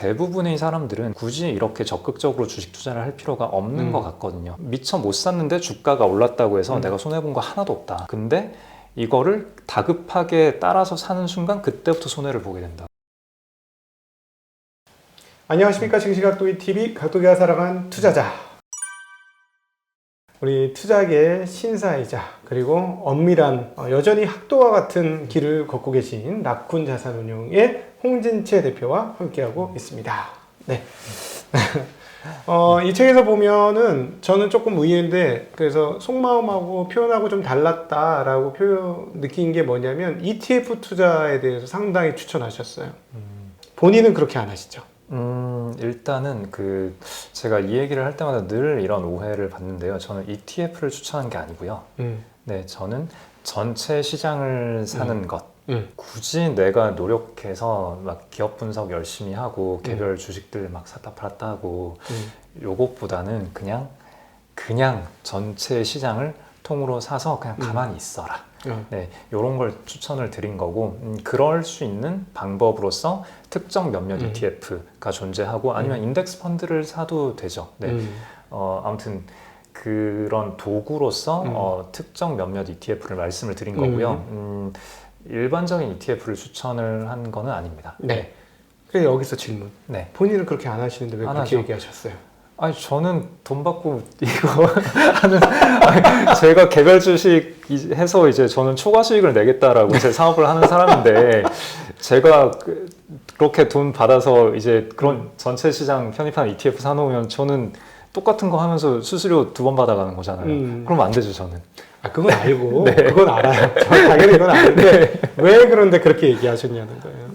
대부분의 사람들은 굳이 이렇게 적극적으로 주식 투자를 할 필요가 없는 것 같거든요. 미처 못 샀는데 주가가 올랐다고 해서 내가 손해본 거 하나도 없다. 근데 이거를 다급하게 따라서 사는 순간 그때부터 손해를 보게 된다. 안녕하십니까. 증시각도기 TV 각도기가 살아간 투자자, 우리 투자계의 신사이자 그리고 엄밀한 여전히 학도와 같은 길을 걷고 계신 라쿤 자산운용의 홍진채 대표와 함께하고 있습니다. 네. 이 책에서 보면은 저는 조금 의외인데, 그래서 속마음하고 표현하고 좀 달랐다라고 느낀 게 뭐냐면 ETF 투자에 대해서 상당히 추천하셨어요. 본인은 그렇게 안 하시죠? 일단은 제가 이 얘기를 할 때마다 늘 이런 오해를 받는데요. 저는 ETF를 추천한 게 아니고요. 네, 저는 전체 시장을 사는 것. 굳이 내가 노력해서 막 기업 분석 열심히 하고 개별 주식들 막 샀다 팔았다 하고 요것보다는 그냥 전체 시장을 통으로 사서 그냥 가만히 있어라. 네, 이런 걸 추천을 드린 거고, 그럴 수 있는 방법으로서 특정 몇몇 ETF가 존재하고 아니면 인덱스 펀드를 사도 되죠. 네, 아무튼 그런 도구로서 특정 몇몇 ETF를 말씀을 드린 거고요. 일반적인 ETF를 추천을 한 거는 아닙니다. 네. 그래, 여기서 질문. 네. 본인은 그렇게 안 하시는데 왜 안 그렇게 하죠. 얘기하셨어요? 아니, 저는 돈 받고 이거 하는, 제가 개별 주식 해서 이제 저는 초과 수익을 내겠다라고 제 사업을 하는 사람인데, 제가 그렇게 돈 받아서 이제 그런 전체 시장 편입한 ETF 사놓으면 저는 똑같은 거 하면서 수수료 2번 받아가는 거잖아요. 그럼 안 되죠, 저는. 그건 알고, 네. 그건 알아요. 당연히 그건 아는데, 네. 왜 그런데 그렇게 얘기하셨냐는 거예요.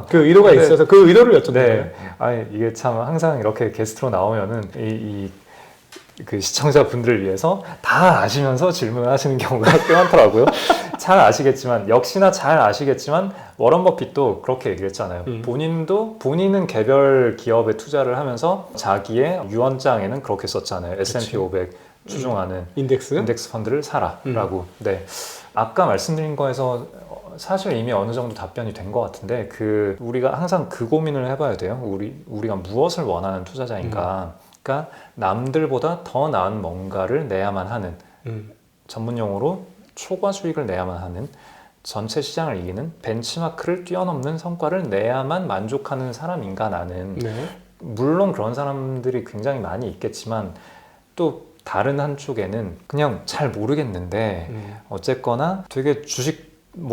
그 의도가 있어서 그 의도를 여쭤본 거예요. 아니, 이게 참 항상 이렇게 게스트로 나오면은 그 시청자분들을 위해서 다 아시면서 질문을 하시는 경우가 꽤 많더라고요. 역시나 잘 아시겠지만 워런 버핏도 그렇게 얘기를 했잖아요. 본인은 개별 기업에 투자를 하면서 자기의 유언장에는 그렇게 썼잖아요. S&P 500 추종하는 인덱스 펀드를 사라라고. 네. 아까 말씀드린 거에서 사실 이미 어느 정도 답변이 된 것 같은데, 우리가 항상 그 고민을 해봐야 돼요. 우리가 무엇을 원하는 투자자인가. 그러니까 남들보다 더 나은 뭔가를 내야만 하는, 전문용어로 초과 수익을 내야만 하는, 전체 시장을 이기는, 벤치마크를 뛰어넘는 성과를 내야만 만족하는 사람인가 나는. 물론 그런 사람들이 굉장히 많이 있겠지만, 또 다른 한쪽에는 그냥 잘 모르겠는데 어쨌거나 되게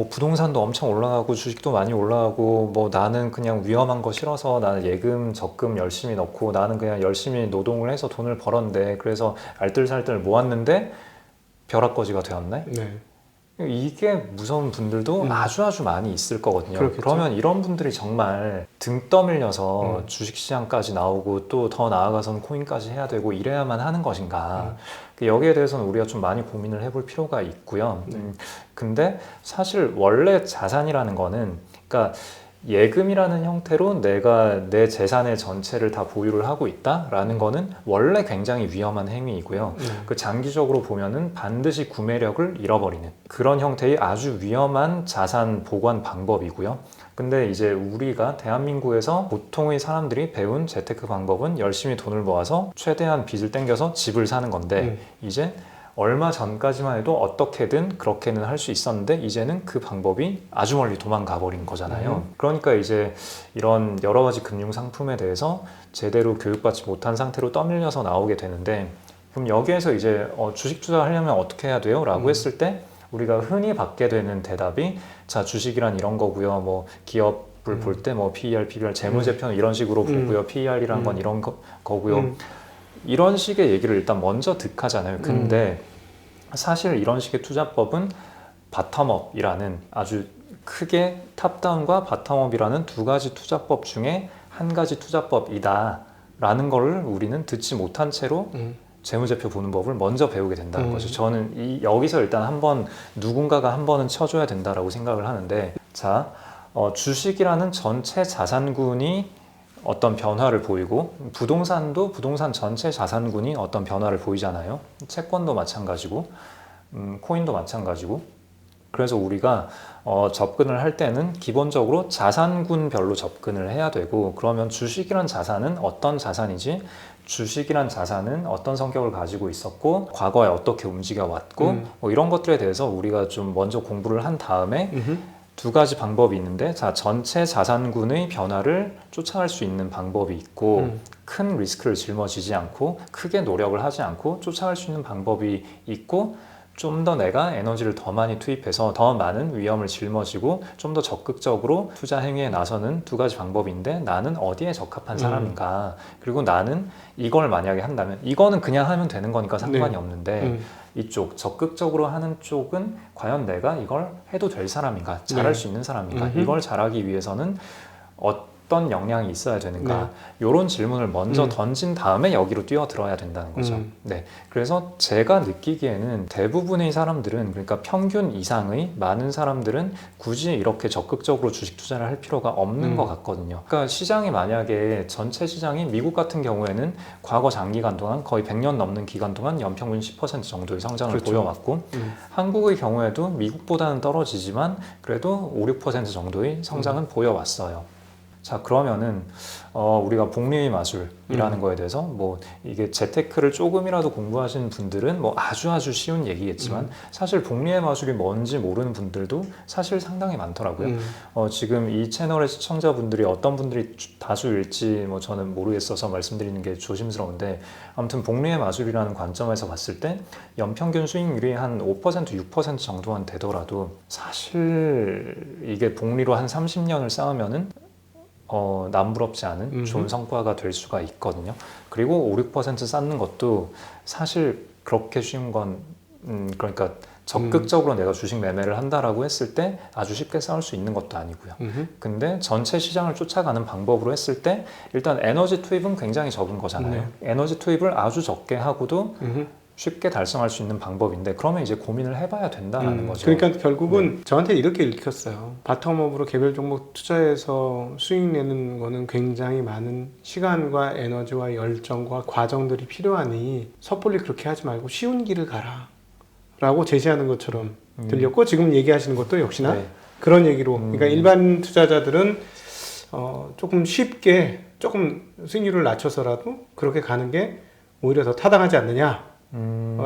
부동산도 엄청 올라가고 주식도 많이 올라가고, 나는 그냥 위험한 거 싫어서 나는 예금 적금 열심히 넣고 나는 그냥 열심히 노동을 해서 돈을 벌었는데, 그래서 알뜰살뜰 모았는데 벼락거지가 되었네. 이게 무서운 분들도 아주 많이 있을 거거든요. 그렇겠죠? 그러면 이런 분들이 정말 등 떠밀려서 주식시장까지 나오고 또 더 나아가서는 코인까지 해야 되고 이래야만 하는 것인가. 여기에 대해서는 우리가 좀 많이 고민을 해볼 필요가 있고요. 근데 사실 원래 자산이라는 거는, 그러니까 예금이라는 형태로 내가 내 재산의 전체를 다 보유를 하고 있다라는 거는 원래 굉장히 위험한 행위이고요. 장기적으로 보면은 반드시 구매력을 잃어버리는 그런 형태의 아주 위험한 자산 보관 방법이고요. 근데 이제 우리가 대한민국에서 보통의 사람들이 배운 재테크 방법은 열심히 돈을 모아서 최대한 빚을 땡겨서 집을 사는 건데, 이제 얼마 전까지만 해도 어떻게든 그렇게는 할 수 있었는데 이제는 그 방법이 아주 멀리 도망가 버린 거잖아요. 그러니까 이제 이런 여러 가지 금융 상품에 대해서 제대로 교육받지 못한 상태로 떠밀려서 나오게 되는데, 그럼 여기에서 이제 주식 투자하려면 어떻게 해야 돼요? 라고 했을 때 우리가 흔히 받게 되는 대답이, 자, 주식이란 이런 거고요. 기업을 볼 때 PER, PBR, 재무제표는 이런 식으로 보고요. PER이란 건 이런 거고요. 이런 식의 얘기를 일단 먼저 득하잖아요. 근데 사실 이런 식의 투자법은 바텀업이라는, 아주 크게 탑다운과 바텀업이라는 두 가지 투자법 중에 한 가지 투자법이다 라는 걸 우리는 듣지 못한 채로 재무제표 보는 법을 먼저 배우게 된다는 거죠. 저는 여기서 일단 누군가가 한 번은 쳐줘야 된다라고 생각을 하는데, 자, 주식이라는 전체 자산군이 어떤 변화를 보이고, 부동산도 부동산 전체 자산군이 어떤 변화를 보이잖아요. 채권도 마찬가지고, 코인도 마찬가지고. 그래서 우리가 접근을 할 때는 기본적으로 자산군별로 접근을 해야 되고, 그러면 주식이란 자산은 어떤 자산이지? 주식이란 자산은 어떤 성격을 가지고 있었고 과거에 어떻게 움직여 왔고 뭐 이런 것들에 대해서 우리가 좀 먼저 공부를 한 다음에 두 가지 방법이 있는데, 자, 전체 자산군의 변화를 쫓아갈 수 있는 방법이 있고 큰 리스크를 짊어지지 않고 크게 노력을 하지 않고 쫓아갈 수 있는 방법이 있고, 좀 더 내가 에너지를 더 많이 투입해서 더 많은 위험을 짊어지고 좀 더 적극적으로 투자 행위에 나서는 두 가지 방법인데, 나는 어디에 적합한 사람인가, 그리고 나는 이걸 만약에 한다면, 이거는 그냥 하면 되는 거니까 상관이 없는데 이쪽 적극적으로 하는 쪽은 과연 내가 이걸 해도 될 사람인가, 잘할 수 있는 사람인가, 이걸 잘하기 위해서는 어떤 역량이 있어야 되는가, 이런 질문을 먼저 던진 다음에 여기로 뛰어들어야 된다는 거죠. 네, 그래서 제가 느끼기에는 대부분의 사람들은, 그러니까 평균 이상의 많은 사람들은 굳이 이렇게 적극적으로 주식 투자를 할 필요가 없는 것 같거든요. 그러니까 시장이 만약에 전체 시장이 미국 같은 경우에는 과거 장기간 동안 거의 100년 넘는 기간 동안 연평균 10% 정도의 성장을 그렇죠. 보여왔고 한국의 경우에도 미국보다는 떨어지지만 그래도 5, 6% 정도의 성장은 보여왔어요. 자, 그러면은 우리가 복리의 마술이라는 거에 대해서 뭐 이게 재테크를 조금이라도 공부하신 분들은 뭐 아주 쉬운 얘기겠지만 사실 복리의 마술이 뭔지 모르는 분들도 사실 상당히 많더라고요. 지금 이 채널의 시청자분들이 어떤 분들이 다수일지 뭐 저는 모르겠어서 말씀드리는 게 조심스러운데, 아무튼 복리의 마술이라는 관점에서 봤을 때 연평균 수익률이 한 5%, 6% 정도만 되더라도 사실 이게 복리로 한 30년을 쌓으면은 남부럽지 않은 좋은 성과가 될 수가 있거든요. 그리고 5, 6% 쌓는 것도 사실 그렇게 쉬운 건 그러니까 적극적으로 내가 주식 매매를 한다라고 했을 때 아주 쉽게 쌓을 수 있는 것도 아니고요. 근데 전체 시장을 쫓아가는 방법으로 했을 때 일단 에너지 투입은 굉장히 적은 거잖아요. 에너지 투입을 아주 적게 하고도 쉽게 달성할 수 있는 방법인데, 그러면 이제 고민을 해봐야 된다는 거죠. 그러니까 결국은 저한테 이렇게 읽혔어요. 바텀업으로 개별 종목 투자해서 수익 내는 거는 굉장히 많은 시간과 에너지와 열정과 과정들이 필요하니 섣불리 그렇게 하지 말고 쉬운 길을 가라 라고 제시하는 것처럼 들렸고, 지금 얘기하시는 것도 역시나 그런 얘기로, 그러니까 일반 투자자들은 조금 쉽게 조금 수익률을 낮춰서라도 그렇게 가는 게 오히려 더 타당하지 않느냐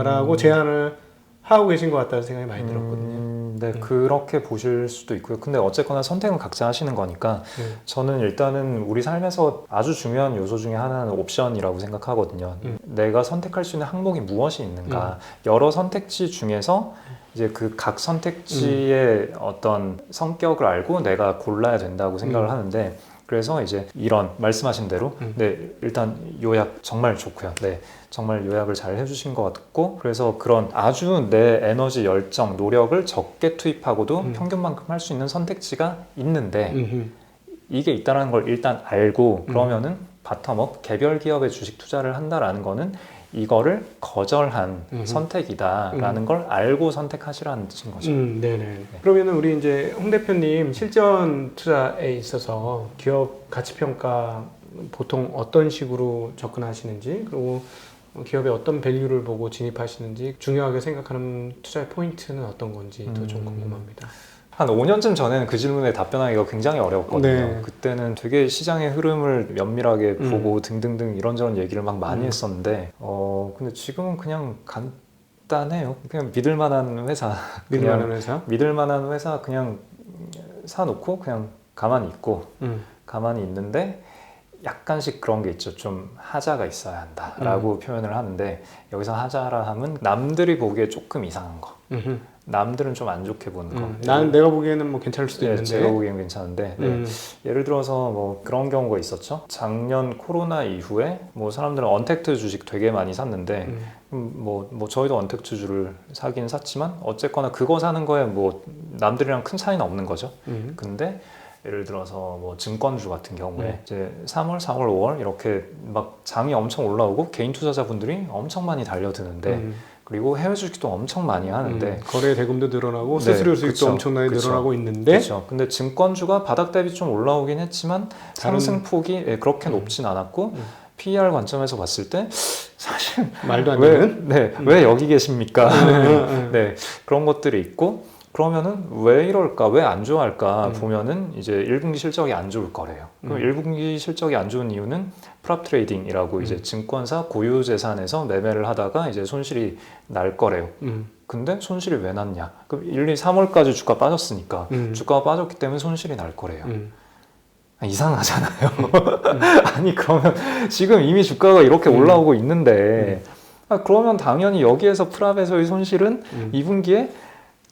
라고 제안을 하고 계신 것 같다는 생각이 많이 들었거든요. 네, 그렇게 보실 수도 있고요. 근데 어쨌거나 선택은 각자 하시는 거니까 저는 일단은 우리 삶에서 아주 중요한 요소 중에 하나는 옵션이라고 생각하거든요. 내가 선택할 수 있는 항목이 무엇이 있는가. 여러 선택지 중에서 이제 그 각 선택지의 어떤 성격을 알고 내가 골라야 된다고 생각을 하는데, 그래서 이제 이런 말씀하신 대로 네, 일단 요약 정말 좋고요. 네, 정말 요약을 잘 해주신 것 같고, 그래서 그런 아주 내 에너지, 열정, 노력을 적게 투입하고도 평균만큼 할 수 있는 선택지가 있는데 이게 있다는 걸 일단 알고 그러면은 바텀업 개별 기업에 주식 투자를 한다라는 거는 이거를 거절한 선택이다라는 걸 알고 선택하시라는 뜻인 거죠. 네네. 네. 그러면은 우리 이제 홍 대표님 실전 투자에 있어서 기업 가치 평가 보통 어떤 식으로 접근하시는지, 그리고 기업의 어떤 밸류를 보고 진입하시는지, 중요하게 생각하는 투자의 포인트는 어떤 건지 더 좀 궁금합니다. 한 5년쯤 전에는 그 질문에 답변하기가 굉장히 어려웠거든요. 네. 그때는 되게 시장의 흐름을 면밀하게 보고 등등등 이런저런 얘기를 막 많이 했었는데 근데 지금은 그냥 간단해요. 그냥 믿을 만한 회사, 믿을 만한 회사 그냥 사놓고 그냥 가만히 있고 가만히 있는데 약간씩 그런 게 있죠. 좀 하자가 있어야 한다라고 표현을 하는데, 여기서 하자라 하면 남들이 보기에 조금 이상한 거, 남들은 좀 안 좋게 보는 거. 나는 내가 보기에는 뭐 괜찮을 수도 있는데. 제가 보기엔 괜찮은데 예를 들어서 뭐 그런 경우가 있었죠. 작년 코로나 이후에 뭐 사람들은 언택트 주식 되게 많이 샀는데 뭐 저희도 언택트 주를 사긴 샀지만 어쨌거나 그거 사는 거에 뭐 남들이랑 큰 차이는 없는 거죠. 근데 예를 들어서 뭐 증권주 같은 경우에 이제 3월, 4월, 5월 이렇게 막 장이 엄청 올라오고 개인 투자자분들이 엄청 많이 달려드는데 그리고 해외 주식도 엄청 많이 하는데 거래 대금도 늘어나고 수수료 수익도 그쵸, 엄청나게 그쵸, 늘어나고 있는데, 그쵸. 근데 증권주가 바닥 대비 좀 올라오긴 했지만 상승폭이 그렇게 높진 않았고 PER 관점에서 봤을 때 사실 말도 안 되는 왜 여기 계십니까? 네, 그런 것들이 있고, 그러면은 왜 이럴까? 왜 안 좋아할까? 음. 보면은 이제 1분기 실적이 안 좋을 거래요. 그럼 1분기 실적이 안 좋은 이유는 프랍 트레이딩이라고 이제 증권사 고유 재산에서 매매를 하다가 이제 손실이 날 거래요. 근데 손실이 왜 났냐? 그럼 1, 2, 3월까지 주가 빠졌으니까 주가가 빠졌기 때문에 손실이 날 거래요. 이상하잖아요. 아니 그러면 지금 이미 주가가 이렇게 올라오고 있는데 그러면 당연히 여기에서 프랍에서의 손실은 2분기에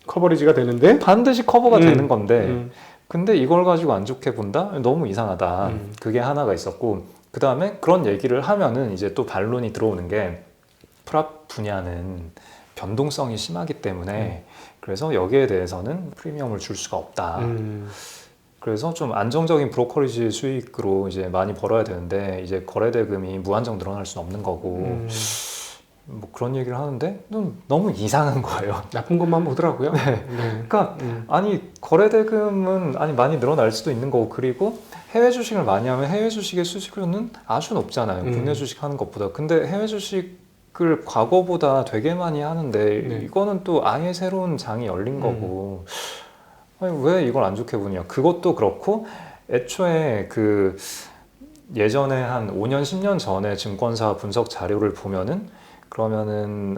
커버리지가 되는데 반드시 커버가 되는 건데 근데 이걸 가지고 안 좋게 본다? 너무 이상하다. 그게 하나가 있었고 그 다음에 그런 얘기를 하면은 이제 또 반론이 들어오는 게 프랍 분야는 변동성이 심하기 때문에 그래서 여기에 대해서는 프리미엄을 줄 수가 없다. 그래서 좀 안정적인 브로커리지 수익으로 이제 많이 벌어야 되는데 이제 거래 대금이 무한정 늘어날 수는 없는 거고 뭐 그런 얘기를 하는데 너무 이상한 거예요. 나쁜 것만 보더라고요. 네. 그러니까 아니 거래 대금은 아니 많이 늘어날 수도 있는 거고 그리고 해외 주식을 많이 하면 해외 주식의 수익률은 아주 높잖아요. 국내 주식 하는 것보다. 근데 해외 주식을 과거보다 되게 많이 하는데 이거는 또 아예 새로운 장이 열린 거고 아니, 왜 이걸 안 좋게 보냐. 그것도 그렇고 애초에 그 예전에 한 5년 10년 전에 증권사 분석 자료를 보면은 그러면은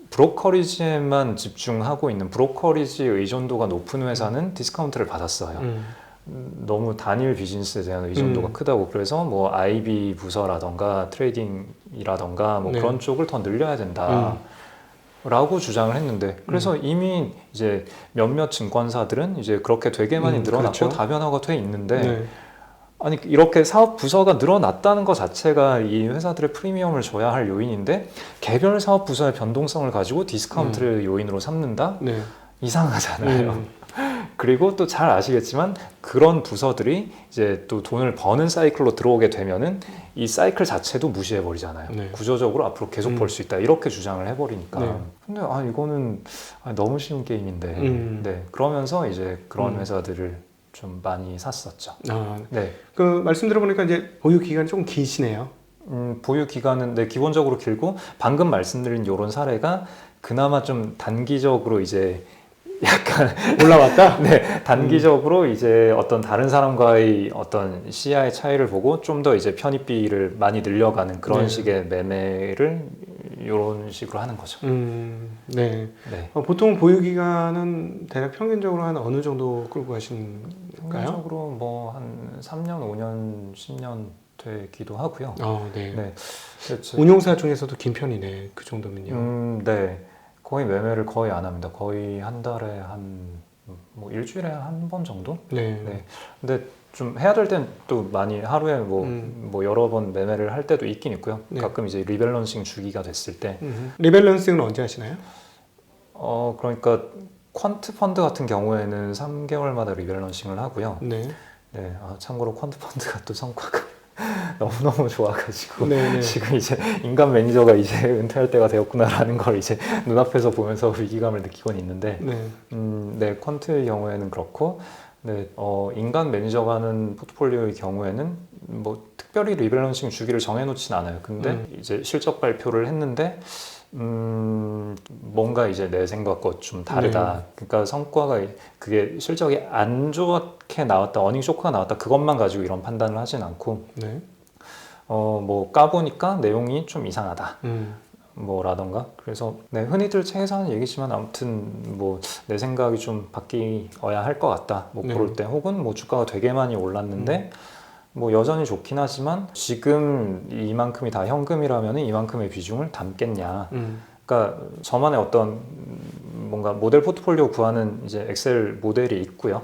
브로커리지에만 집중하고 있는 브로커리지 의존도가 높은 회사는 디스카운트를 받았어요. 너무 단일 비즈니스에 대한 의존도가 크다고. 그래서 뭐 IB 부서라던가 트레이딩이라던가 뭐 그런 쪽을 더 늘려야 된다. 라고 주장을 했는데 그래서 이미 이제 몇몇 증권사들은 이제 그렇게 되게 많이 늘어났고 그렇죠. 다변화가 돼 있는데 아니 이렇게 사업 부서가 늘어났다는 것 자체가 이 회사들의 프리미엄을 줘야 할 요인인데 개별 사업 부서의 변동성을 가지고 디스카운트를 요인으로 삼는다? 이상하잖아요. 그리고 또 잘 아시겠지만 그런 부서들이 이제 또 돈을 버는 사이클로 들어오게 되면은 이 사이클 자체도 무시해 버리잖아요. 구조적으로 앞으로 계속 벌 수 있다 이렇게 주장을 해버리니까. 근데 이거는 너무 쉬운 게임인데. 네 그러면서 이제 그런 회사들을 좀 많이 샀었죠. 네. 그 말씀 들어보니까 이제 보유 기간이 좀 기시네요. 보유 기간은 네, 기본적으로 길고 방금 말씀드린 이런 사례가 그나마 좀 단기적으로 이제 약간 올라왔다? 네, 단기적으로 이제 어떤 다른 사람과의 어떤 시야의 차이를 보고 좀 더 이제 편입비를 많이 늘려가는 그런 식의 매매를 이런 식으로 하는 거죠. 네. 보통 보유 기간은 대략 평균적으로 한 어느 정도 끌고 가시는가요? 평균적으로 뭐 한 3년, 5년, 10년 되기도 하고요. 네. 운용사 중에서도 긴 편이네. 그 정도면요. 네. 거의 매매를 거의 안 합니다. 거의 한 달에 뭐 일주일에 한 번 정도? 네. 근데 좀 해야 될 땐 또 많이 하루에 뭐 여러 번 매매를 할 때도 있긴 있고요. 가끔 이제 리밸런싱 주기가 됐을 때. 리밸런싱은 언제 하시나요? 그러니까 퀀트 펀드 같은 경우에는 3개월마다 리밸런싱을 하고요. 네. 참고로 퀀트 펀드가 또 성과가 너무너무 좋아가지고 지금 이제 인간 매니저가 이제 은퇴할 때가 되었구나라는 걸 이제 눈앞에서 보면서 위기감을 느끼곤 있는데 퀀트의 경우에는 그렇고 인간 매니저가 하는 포트폴리오의 경우에는 뭐 특별히 리밸런싱 주기를 정해놓진 않아요. 근데 이제 실적 발표를 했는데 뭔가 이제 내 생각과 좀 다르다. 그러니까 성과가 그게 실적이 안 좋게 나왔다, 어닝 쇼크가 나왔다 그것만 가지고 이런 판단을 하진 않고 뭐 까보니까 내용이 좀 이상하다. 뭐라던가 그래서 흔히들 책에서 하는 얘기지만 아무튼 뭐 내 생각이 좀 바뀌어야 할 것 같다. 뭐 그럴 때 혹은 뭐 주가가 되게 많이 올랐는데 뭐 여전히 좋긴 하지만 지금 이만큼이 다 현금이라면 이만큼의 비중을 담겠냐. 그러니까 저만의 어떤 뭔가 모델 포트폴리오 구하는 이제 엑셀 모델이 있고요.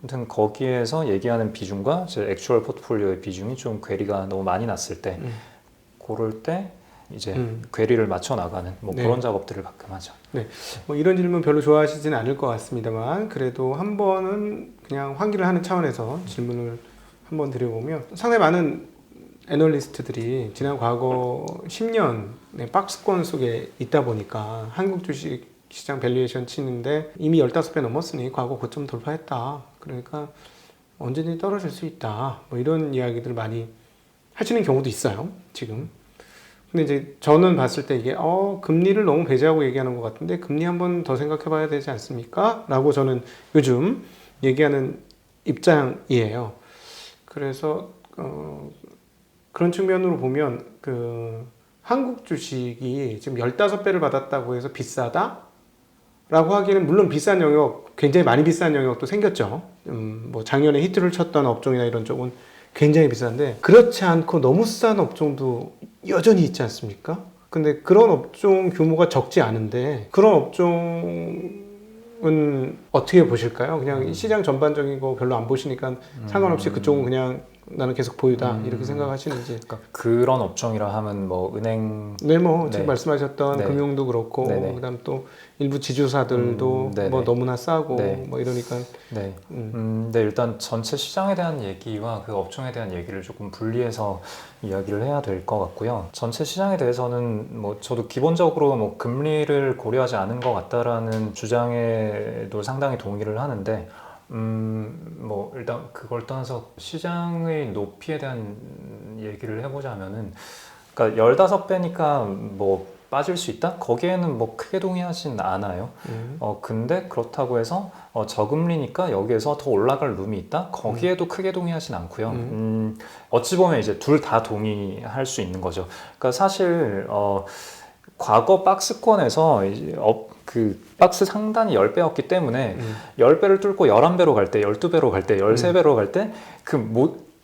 아무튼 거기에서 얘기하는 비중과 제 액추얼 포트폴리오의 비중이 좀 괴리가 너무 많이 났을 때 그럴 때 이제 괴리를 맞춰 나가는 뭐 그런 작업들을 가끔 하죠. 뭐 이런 질문 별로 좋아하시지는 않을 것 같습니다만 그래도 한 번은 그냥 환기를 하는 차원에서 질문을 한번 드려보면 상당히 많은 애널리스트들이 지난 과거 10년의 박스권 속에 있다 보니까 한국 주식 시장 밸류에이션 치는데 이미 15배 넘었으니 과거 고점 돌파했다. 그러니까 언제든지 떨어질 수 있다. 뭐 이런 이야기들 많이 하시는 경우도 있어요. 지금. 근데 이제 저는 봤을 때 이게 금리를 너무 배제하고 얘기하는 것 같은데 금리 한번 더 생각해 봐야 되지 않습니까? 라고 저는 요즘 얘기하는 입장이에요. 그래서 그런 측면으로 보면 한국 주식이 지금 15배를 받았다고 해서 비싸다? 라고 하기에는 물론 비싼 영역, 굉장히 많이 비싼 영역도 생겼죠. 뭐 작년에 히트를 쳤던 업종이나 이런 쪽은 굉장히 비싼데 그렇지 않고 너무 싼 업종도 여전히 있지 않습니까? 근데 그런 업종 규모가 적지 않은데 그런 업종은 어떻게 보실까요? 그냥 시장 전반적인 거 별로 안 보시니까 상관없이 그쪽은 그냥 나는 계속 보유다 이렇게 생각하시는지. 그러니까 그런 업종이라 하면 뭐 은행 네, 뭐 네. 지금 말씀하셨던 네. 금융도 그렇고 네네. 그다음 또 일부 지주사들도 네네. 뭐 너무나 싸고 네. 뭐 이러니까 네. 네, 일단 전체 시장에 대한 얘기와 그 업종에 대한 얘기를 조금 분리해서 이야기를 해야 될 것 같고요. 전체 시장에 대해서는 뭐 저도 기본적으로 뭐 금리를 고려하지 않은 것 같다라는 주장에도 상당히 동의를 하는데 뭐 일단 그걸 떠나서 시장의 높이에 대한 얘기를 해보자면은 그러니까 15배니까 뭐 빠질 수 있다? 거기에는 뭐 크게 동의하진 않아요. 근데 그렇다고 해서 저금리니까 여기에서 더 올라갈 룸이 있다? 거기에도 크게 동의하진 않고요. 어찌 보면 이제 둘 다 동의할 수 있는 거죠. 그러니까 사실 과거 박스권에서 이제 그 박스 상단이 10배였기 때문에 10배를 뚫고 11배로 갈 때, 12배로 갈 때, 13배로 갈 때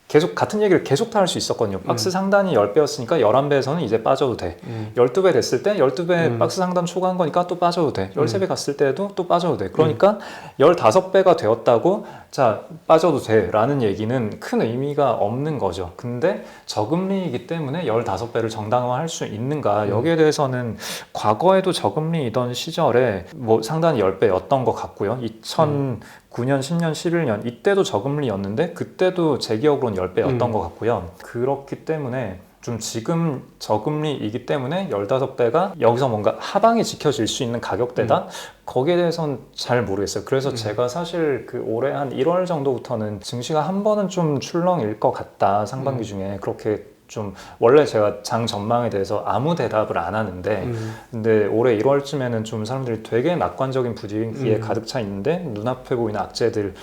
계속 같은 얘기를 계속 다 할 수 있었거든요. 박스 상단이 10배였으니까 11배에서는 이제 빠져도 돼. 12배 됐을 때 12배 박스 상단 초과한 거니까 또 빠져도 돼. 13배 갔을 때도 또 빠져도 돼. 그러니까 15배가 되었다고 자 빠져도 돼 라는 얘기는 큰 의미가 없는 거죠. 근데 저금리이기 때문에 15배를 정당화할 수 있는가 여기에 대해서는 과거에도 저금리이던 시절에 뭐 상단이 10배였던 것 같고요. 2009년, 10년, 11년 이때도 저금리였는데 그때도 제 기억으로는 10배였던 것 같고요. 그렇기 때문에 좀 지금 저금리이기 때문에 15배가 여기서 뭔가 하방이 지켜질 수 있는 가격대다? 거기에 대해서는 잘 모르겠어요. 그래서 제가 사실 그 올해 한 1월 정도부터는 증시가 한 번은 좀 출렁일 것 같다. 상반기 중에 그렇게 좀 원래 제가 장 전망에 대해서 아무 대답을 안 하는데 근데 올해 1월쯤에는 좀 사람들이 되게 낙관적인 분위기에 가득 차 있는데 눈앞에 보이는 악재들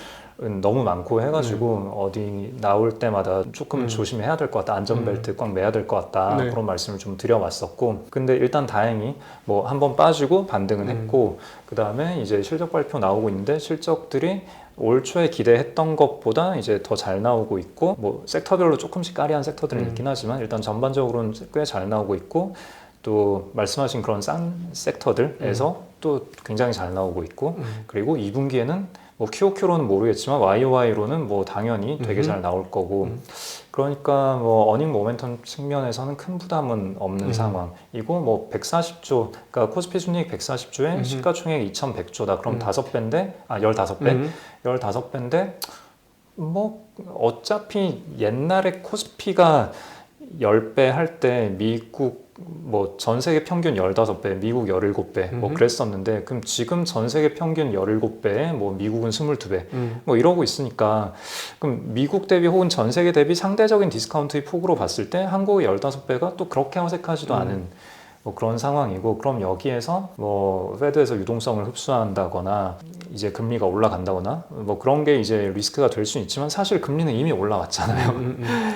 너무 많고 해가지고 어디 나올 때마다 조금 조심해야 될 것 같다. 안전벨트 꽉 매야 될 것 같다. 네. 그런 말씀을 좀 드려왔었고 근데 일단 다행히 뭐 한번 빠지고 반등은 했고 그 다음에 이제 실적 발표 나오고 있는데 실적들이 올 초에 기대했던 것보다 이제 더 잘 나오고 있고 뭐 섹터별로 조금씩 까리한 섹터들은 있긴 하지만 일단 전반적으로는 꽤 잘 나오고 있고 또 말씀하신 그런 싼 섹터들에서 또 굉장히 잘 나오고 있고 그리고 2분기에는 뭐 QOQ로는 모르겠지만 YOY로는 뭐 당연히 되게 잘 나올 거고 그러니까 뭐 어닝 모멘텀 측면에서는 큰 부담은 없는 상황이고 뭐 140조 그러니까 코스피 순이익 140조에 시가총액 2100조다 그럼 5배인데 15배 15배인데 뭐 어차피 옛날에 코스피가 10배 할 때 미국 뭐 전 세계 평균 15배, 미국 17배 뭐 그랬었는데 그럼 지금 전 세계 평균 17배에 뭐 미국은 22배 뭐 이러고 있으니까 그럼 미국 대비 혹은 전 세계 대비 상대적인 디스카운트의 폭으로 봤을 때 한국의 15배가 또 그렇게 어색하지도 않은 뭐 그런 상황이고 그럼 여기에서 뭐 페드에서 유동성을 흡수한다거나 이제 금리가 올라간다거나 뭐 그런 게 이제 리스크가 될 수는 있지만 사실 금리는 이미 올라왔잖아요.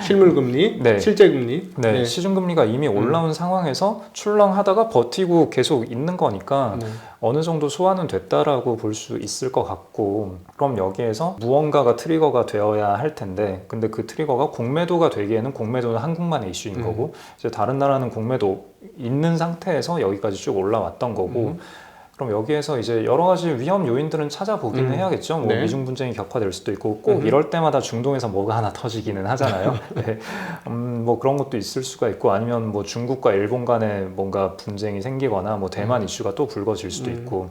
실물금리, 네. 실제금리. 네, 시중금리가 이미 올라온 상황에서 출렁하다가 버티고 계속 있는 거니까 어느 정도 소화는 됐다라고 볼 수 있을 것 같고 그럼 여기에서 무언가가 트리거가 되어야 할 텐데 근데 그 트리거가 공매도가 되기에는 공매도는 한국만의 이슈인 거고 이제 다른 나라는 공매도 있는 상태에서 여기까지 쭉 올라왔던 거고 그럼 여기에서 이제 여러 가지 위험 요인들은 찾아보기는 해야겠죠. 뭐 네. 미중 분쟁이 격화될 수도 있고 꼭 이럴 때마다 중동에서 뭐가 하나 터지기는 하잖아요. 네. 뭐 그런 것도 있을 수가 있고 아니면 뭐 중국과 일본 간에 뭔가 분쟁이 생기거나 뭐 대만 이슈가 또 불거질 수도 있고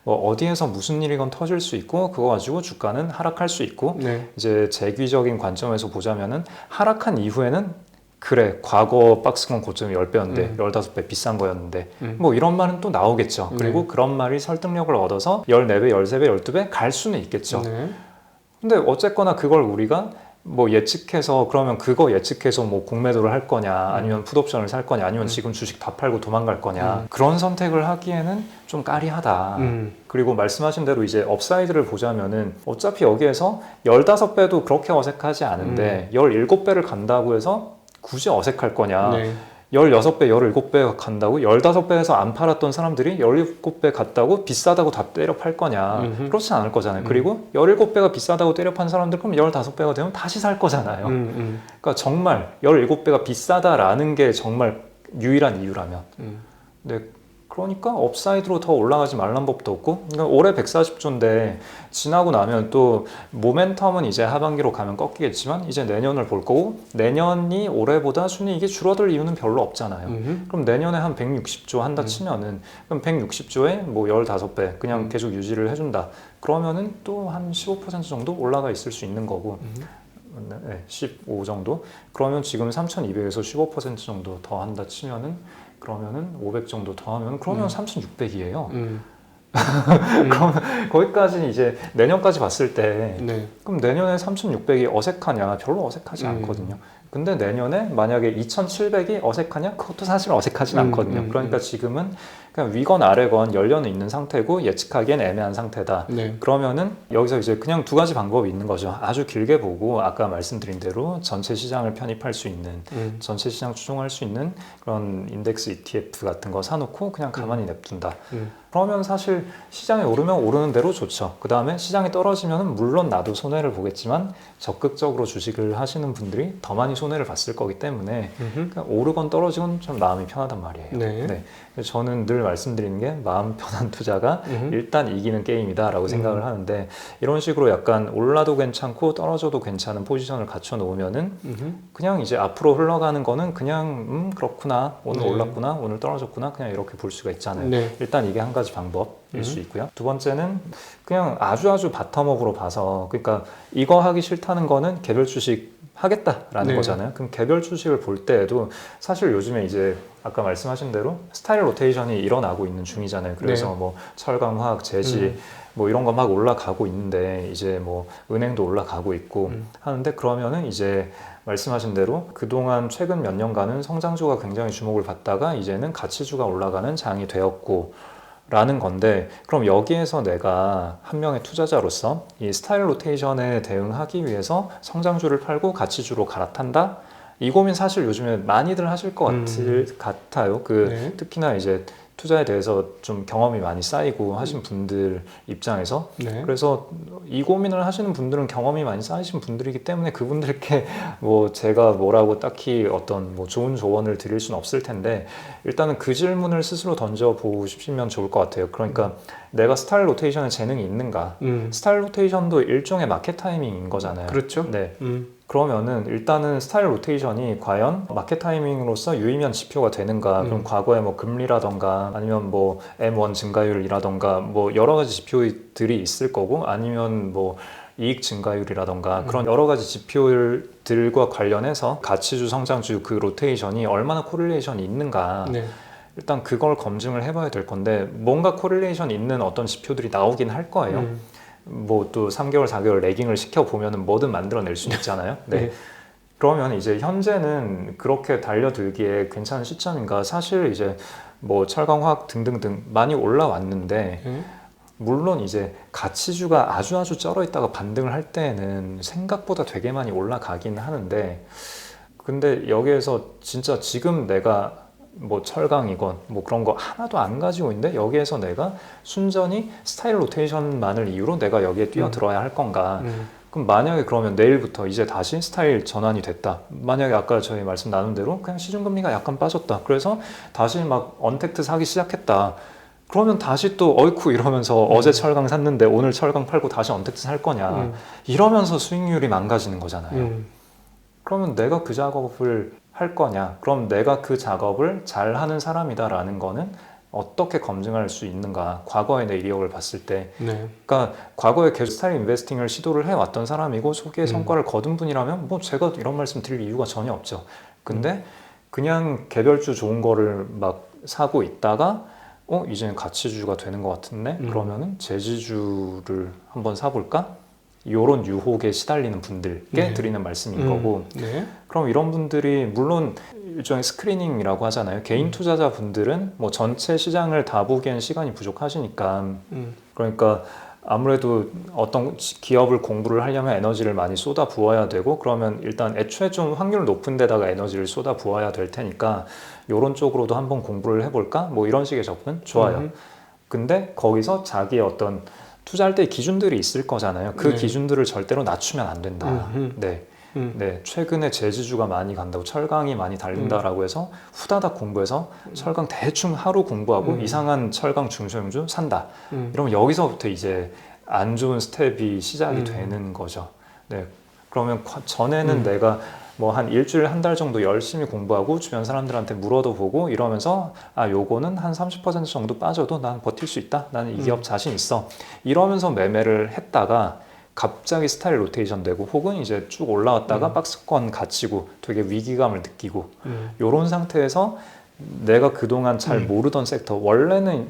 뭐 어디에서 무슨 일이건 터질 수 있고 그거 가지고 주가는 하락할 수 있고 이제 재귀적인 관점에서 보자면은 하락한 이후에는 그래 과거 박스권 고점이 10배였는데 15배 비싼 거였는데 뭐 이런 말은 또 나오겠죠. 그리고 그런 말이 설득력을 얻어서 14배, 13배, 12배 갈 수는 있겠죠. 근데 어쨌거나 그걸 우리가 뭐 예측해서 그러면 그거 예측해서 뭐 공매도를 할 거냐 아니면 풋옵션을 살 거냐 아니면 지금 주식 다 팔고 도망갈 거냐 그런 선택을 하기에는 좀 까리하다. 그리고 말씀하신 대로 이제 업사이드를 보자면은 어차피 여기에서 15배도 그렇게 어색하지 않은데 17배를 간다고 해서 굳이 어색할 거냐. 네. 16배, 17배 간다고 15배에서 안 팔았던 사람들이 17배 갔다고 비싸다고 다 때려 팔 거냐. 그렇지 않을 거잖아요. 그리고 17배가 비싸다고 때려 판 사람들 그럼 15배가 되면 다시 살 거잖아요. 그러니까 정말 17배가 비싸다라는 게 정말 유일한 이유라면. 네. 그러니까 업사이드로 더 올라가지 말란 법도 없고 그러니까 올해 140조인데 지나고 나면 또 모멘텀은 이제 하반기로 가면 꺾이겠지만 이제 내년을 볼 거고 내년이 올해보다 순이익이 줄어들 이유는 별로 없잖아요. 그럼 내년에 한 160조 한다 치면은 그럼 160조에 뭐 15배 그냥 계속 유지를 해준다. 그러면은 또 한 15% 정도 올라가 있을 수 있는 거고 네, 15 정도? 그러면 지금 3,200에서 15% 정도 더 한다 치면은 그러면은 500 정도 더 하면 그러면 3,600이에요. 그럼 거기까지 이제 내년까지 봤을 때 네. 그럼 내년에 3,600이 어색하냐? 별로 어색하지 않거든요. 근데 내년에 만약에 2,700이 어색하냐? 그것도 사실 어색하진 않거든요. 그러니까 지금은 그냥 위건 아래건 열려는 있는 상태고 예측하기엔 애매한 상태다. 네. 그러면은 여기서 이제 그냥 두 가지 방법이 있는 거죠. 아주 길게 보고 아까 말씀드린 대로 전체 시장을 편입할 수 있는 전체 시장 추종할 수 있는 그런 인덱스 ETF 같은 거 사놓고 그냥 가만히 냅둔다. 그러면 사실 시장이 오르면 오르는 대로 좋죠. 그 다음에 시장이 떨어지면 물론 나도 손해를 보겠지만 적극적으로 주식을 하시는 분들이 더 많이 손해를 봤을 거기 때문에 그냥 오르건 떨어지건 좀 마음이 편하단 말이에요. 네. 네. 저는 늘 말씀드리는 게 마음 편한 투자가 일단 이기는 게임이다 라고 생각을 하는데 이런 식으로 약간 올라도 괜찮고 떨어져도 괜찮은 포지션을 갖춰 놓으면은 그냥 이제 앞으로 흘러가는 거는 그냥 그렇구나 오늘 올랐구나 오늘 떨어졌구나 그냥 이렇게 볼 수가 있잖아요. 네. 일단 이게 한 가지 방법일 수 있고요. 두 번째는 그냥 아주 바텀업으로 봐서 그러니까 이거 하기 싫다는 거는 개별 주식 하겠다라는 네. 거잖아요. 그럼 개별 주식을 볼 때에도 사실 요즘에 이제 아까 말씀하신 대로 스타일 로테이션이 일어나고 있는 중이잖아요. 그래서 네. 뭐 철강, 화학, 제지 뭐 이런 거 막 올라가고 있는데 이제 뭐 은행도 올라가고 있고 하는데 그러면은 이제 말씀하신 대로 그동안 최근 몇 년간은 성장주가 굉장히 주목을 받다가 이제는 가치주가 올라가는 장이 되었고 라는 건데 그럼 여기에서 내가 한 명의 투자자로서 이 스타일 로테이션에 대응하기 위해서 성장주를 팔고 가치주로 갈아탄다? 이 고민 사실 요즘에 많이들 하실 것 같아요. 네. 특히나 이제 투자에 대해서 좀 경험이 많이 쌓이고 하신 분들 입장에서 네. 그래서 이 고민을 하시는 분들은 경험이 많이 쌓이신 분들이기 때문에 그분들께 뭐 제가 뭐라고 딱히 어떤 뭐 좋은 조언을 드릴 수는 없을 텐데 일단은 그 질문을 스스로 던져보시면 좋을 것 같아요. 그러니까 내가 스타일 로테이션에 재능이 있는가? 스타일 로테이션도 일종의 마켓 타이밍인 거잖아요. 그렇죠. 네. 그러면은 일단은 스타일 로테이션이 과연 마켓 타이밍으로서 유의미한 지표가 되는가? 그럼 과거에 뭐 금리라던가 아니면 뭐 M1 증가율이라던가 뭐 여러 가지 지표들이 있을 거고 아니면 뭐 이익 증가율이라던가 그런 여러 가지 지표들과 관련해서 가치주, 성장주 그 로테이션이 얼마나 코릴레이션이 있는가? 네. 일단 그걸 검증을 해봐야 될 건데 뭔가 코릴레이션 있는 어떤 지표들이 나오긴 할 거예요. 뭐 또 3개월, 4개월 레깅을 시켜보면 뭐든 만들어낼 수 있잖아요. 네. 그러면 이제 현재는 그렇게 달려들기에 괜찮은 시점인가? 사실 이제 뭐 철강, 화학 등등등 많이 올라왔는데 물론 이제 가치주가 아주 쩔어 있다가 반등을 할 때에는 생각보다 되게 많이 올라가긴 하는데 근데 여기에서 진짜 지금 내가 뭐 철강이건 뭐 그런 거 하나도 안 가지고 있는데 여기에서 내가 순전히 스타일 로테이션만을 이유로 내가 여기에 뛰어들어야 할 건가? 그럼 만약에 그러면 내일부터 이제 다시 스타일 전환이 됐다. 만약에 아까 저희 말씀 나눈 대로 그냥 시중금리가 약간 빠졌다. 그래서 다시 막 언택트 사기 시작했다. 그러면 다시 또 어이쿠 이러면서 어제 철강 샀는데 오늘 철강 팔고 다시 언택트 살 거냐. 이러면서 수익률이 망가지는 거잖아요. 그러면 내가 그 작업을 할 거냐? 그럼 내가 그 작업을 잘 하는 사람이다라는 거는 어떻게 검증할 수 있는가? 과거의 내 이력을 봤을 때, 네. 그러니까 과거에 계속 스타일 인베스팅을 시도를 해왔던 사람이고 소기의 성과를 거둔 분이라면 뭐 제가 이런 말씀 드릴 이유가 전혀 없죠. 근데 그냥 개별주 좋은 거를 막 사고 있다가 이제는 가치주가 되는 것 같은데 그러면은 제지주를 한번 사볼까? 이런 유혹에 시달리는 분들께 네. 드리는 말씀인 거고 네. 그럼 이런 분들이 물론 일종의 스크리닝이라고 하잖아요. 개인 투자자분들은 뭐 전체 시장을 다 보기엔 시간이 부족하시니까 그러니까 아무래도 어떤 기업을 공부를 하려면 에너지를 많이 쏟아 부어야 되고 그러면 일단 애초에 좀 확률 높은 데다가 에너지를 쏟아 부어야 될 테니까 이런 쪽으로도 한번 공부를 해볼까? 뭐 이런 식의 접근 좋아요. 근데 거기서 자기의 어떤 투자할 때 기준들이 있을 거잖아요. 그 네. 기준들을 절대로 낮추면 안 된다. 네. 네, 최근에 제지주가 많이 간다고 철강이 많이 달린다라고 해서 후다닥 공부해서 철강 대충 하루 공부하고 이상한 철강 중소형주 산다. 이러면 여기서부터 이제 안 좋은 스텝이 시작이 되는 거죠. 네, 그러면 전에는 내가 뭐 한 일주일 한 달 정도 열심히 공부하고 주변 사람들한테 물어도 보고 이러면서 아 요거는 한 30% 정도 빠져도 난 버틸 수 있다. 나는 이 기업 자신 있어. 이러면서 매매를 했다가 갑자기 스타일 로테이션 되고 혹은 이제 쭉 올라왔다가 박스권 갇히고 되게 위기감을 느끼고 이런 상태에서 내가 그동안 잘 모르던 섹터 원래는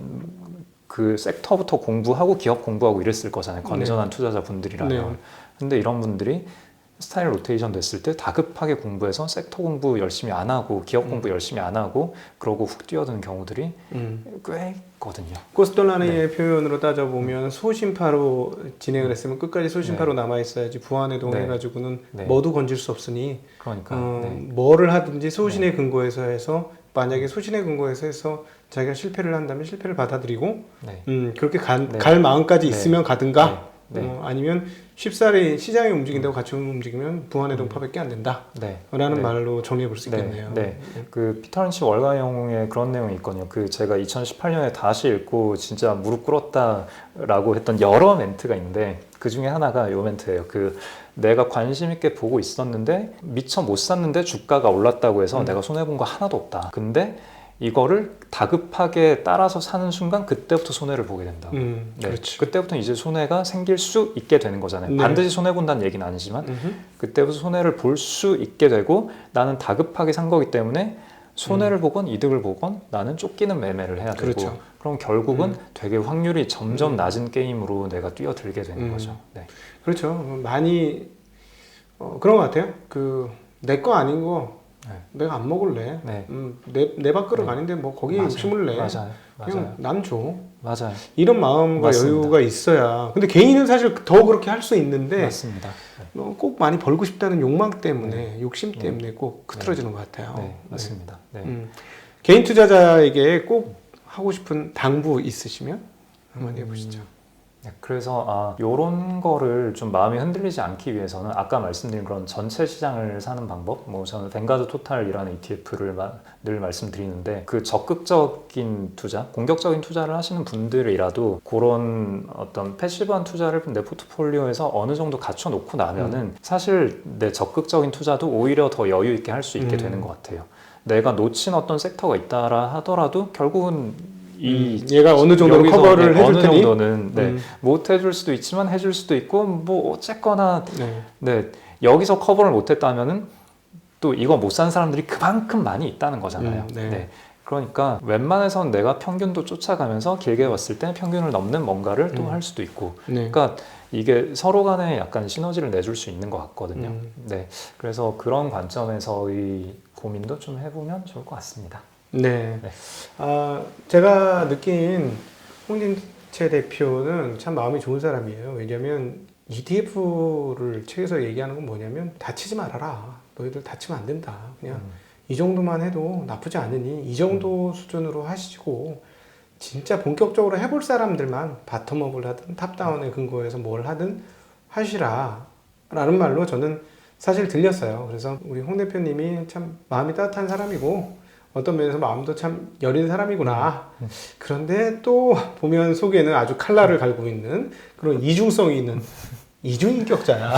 그 섹터부터 공부하고 기업 공부하고 이랬을 거잖아요. 건전한 투자자분들이라면. 네. 근데 이런 분들이 스타일 로테이션 됐을 때 다급하게 공부해서 섹터 공부 열심히 안 하고 기업 공부 열심히 안 하고 그러고 훅 뛰어드는 경우들이 꽤 있거든요. 코스톨라니의 표현으로 따져보면 소심파로 진행을 했으면 끝까지 소심파로 남아있어야지 부안해동해가지고는 뭐도 건질 수 없으니 그러니까 뭐를 하든지 소신에 근거해서 해서 만약에 소신에 근거해서 해서 자기가 실패를 한다면 실패를 받아들이고 그렇게 갈 마음까지 있으면 가든가 아니면 쉽사리 시장이 움직인다고 같이 움직이면 부안해동 파밖에 안 된다 라는 말로 정리해 볼 수 있겠네요. 그 피터 린치 월가영의 그런 내용이 있거든요. 그 제가 2018년에 다시 읽고 진짜 무릎 꿇었다라고 했던 여러 멘트가 있는데 그 중에 하나가 요 멘트예요. 그 내가 관심 있게 보고 있었는데 미처 못 샀는데 주가가 올랐다고 해서 내가 손해본 거 하나도 없다. 근데 이거를 다급하게 따라서 사는 순간 그때부터 손해를 보게 된다. 그렇지. 그때부터 이제 손해가 생길 수 있게 되는 거잖아요. 네. 반드시 손해 본다는 얘기는 아니지만 그때부터 손해를 볼 수 있게 되고 나는 다급하게 산 거기 때문에 손해를 보건 이득을 보건 나는 쫓기는 매매를 해야 되고 그렇죠. 그럼 결국은 되게 확률이 점점 낮은 게임으로 내가 뛰어들게 되는 거죠. 네. 그렇죠. 많이 그런 것 같아요. 내 거 아닌 거 내가 안 먹을래. 내 밥그릇 아닌데 뭐 거기에 욕심을 내. 그냥 난 줘. 맞아요. 이런 마음과 맞습니다. 여유가 있어야. 근데 개인은 사실 더 그렇게 할 수 있는데 맞습니다. 꼭 많이 벌고 싶다는 욕망 때문에 욕심 때문에 꼭 흐트러지는 것 같아요. 네, 맞습니다. 네. 개인 투자자에게 꼭 하고 싶은 당부 있으시면 한번 해보시죠. 네, 그래서 이런 거를 좀 마음이 흔들리지 않기 위해서는 아까 말씀드린 그런 전체 시장을 사는 방법, 뭐 저는 뱅가드 토탈이라는 ETF를 늘 말씀드리는데 그 적극적인 투자, 공격적인 투자를 하시는 분들이라도 그런 어떤 패시브한 투자를 내 포트폴리오에서 어느 정도 갖춰 놓고 나면은 사실 내 적극적인 투자도 오히려 더 여유 있게 할 수 있게 되는 것 같아요. 내가 놓친 어떤 섹터가 있다라 하더라도 결국은 얘가 어느 정도 커버를 해줄 어느 테니 정도는 못 해줄 수도 있지만 해줄 수도 있고 뭐 어쨌거나 여기서 커버를 못 했다면은 또 이거 못 산 사람들이 그만큼 많이 있다는 거잖아요. 그러니까 웬만해선 내가 평균도 쫓아가면서 길게 봤을 때 평균을 넘는 뭔가를 또 할 수도 있고 그러니까 이게 서로 간에 약간 시너지를 내줄 수 있는 것 같거든요. 그래서 그런 관점에서의 고민도 좀 해보면 좋을 것 같습니다. 제가 느낀 홍진채 대표는 참 마음이 좋은 사람이에요. 왜냐하면 ETF를 책에서 얘기하는 건 뭐냐면 다치지 말아라. 너희들 다치면 안 된다. 그냥 이 정도만 해도 나쁘지 않으니 이 정도 수준으로 하시고 진짜 본격적으로 해볼 사람들만 바텀업을 하든 탑다운에 근거해서 뭘 하든 하시라 라는 말로 저는 사실 들렸어요. 그래서 우리 홍 대표님이 참 마음이 따뜻한 사람이고 어떤 면에서 마음도 참 여린 사람이구나. 그런데 또 보면 속에는 아주 칼날을 갈고 있는 그런 이중성이 있는 이중인격자야.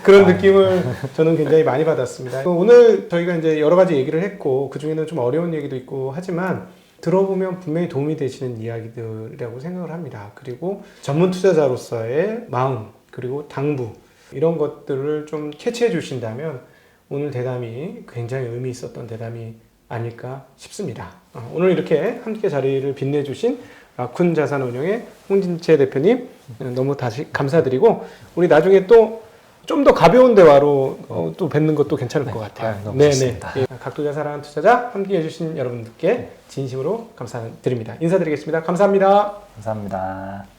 그런 느낌을 저는 굉장히 많이 받았습니다. 오늘 저희가 이제 여러 가지 얘기를 했고 그 중에는 좀 어려운 얘기도 있고 하지만 들어보면 분명히 도움이 되시는 이야기들이라고 생각을 합니다. 그리고 전문 투자자로서의 마음 그리고 당부 이런 것들을 좀 캐치해 주신다면 오늘 대담이 굉장히 의미 있었던 대담이 아닐까 싶습니다. 오늘 이렇게 함께 자리를 빛내주신 라쿤 자산운용의 홍진채 대표님 너무 다시 감사드리고 우리 나중에 또 좀 더 가벼운 대화로 또 뵙는 것도 괜찮을 것 같아요. 너무 좋습니다. 예, 각도자 사랑하는 투자자 함께 해주신 여러분들께 진심으로 감사드립니다. 인사드리겠습니다. 감사합니다. 감사합니다.